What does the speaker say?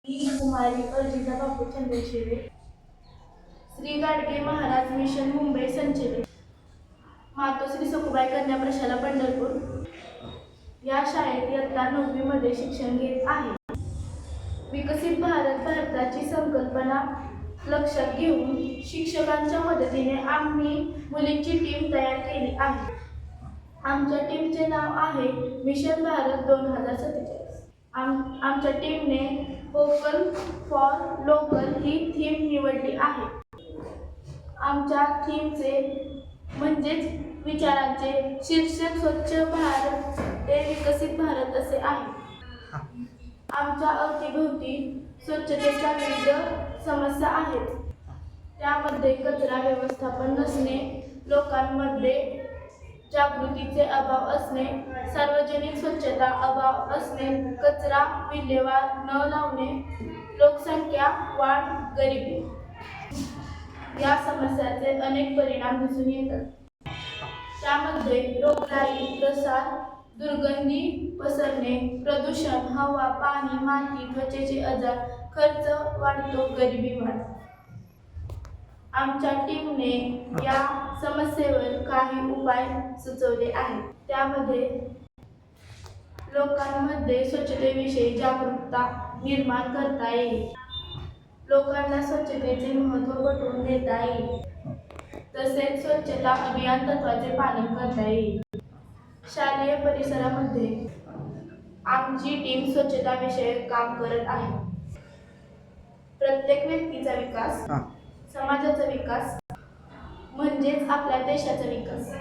मी कुमारी अर्जिता बापू चंद्रशिवे, Shri Gadge Maharaj mission Mumbai संचलित मातोश्री सखुबाई कन्या प्रशाला पंढरपूर या शाळेत इयत्ता 9वी मध्ये शिक्षण घेत आहे. विकसित भारताची संकल्पना लक्षात घेऊन शिक्षकांच्या मदतीने आम्ही मुलींची टीम तयार केली आहे. आमच्या टीमचे नाव आहे मिशन भारत 2047. आमच्या टीमने vocal for local he theme निवडली आहे. आमच्या थीमचे म्हणजेच विचारांचे शीर्षक स्वच्छ भारत ते विकसित भारत असे आहे. आमच्या अवतीभोवती स्वच्छतेच्या विविध समस्या आहेत. त्यामध्ये कचरा व्यवस्थापन नसणे, लोकांमध्ये जागृतीचे अभाव असणे, सार्वजनिक स्वच्छता अभाव असणे, कचरा विल्हेवाट न लावणे, लोकसंख्या वाढ, गरिबी या समस्यांचे अनेक परिणाम दिसून येतात. त्यामध्ये रोगराई, प्रसार, दुर्गंधी पसरणे, प्रदूषण, हवा, पाणी, माती, त्वचेचे आजार, खर्च वाढतो, गरिबी वाढते. आमच्या टीमने या समस्येवर काही उपाय सुचवले आहेत. त्यामध्ये लोकांमध्ये स्वच्छतेविषयी जागरूकता निर्माण करता येईल, लोकांना स्वच्छतेचे महत्त्व पटवून देता येईल, तसेच स्वच्छता अभियान तत्त्वाचे पालन करता येईल. शालेय परिसरामध्ये आमची टीम स्वच्छताविषयक काम करत आहे. प्रत्येक व्यक्तीचा विकास, समाजाचा विकास म्हणजेच आपल्या देशाचा विकास.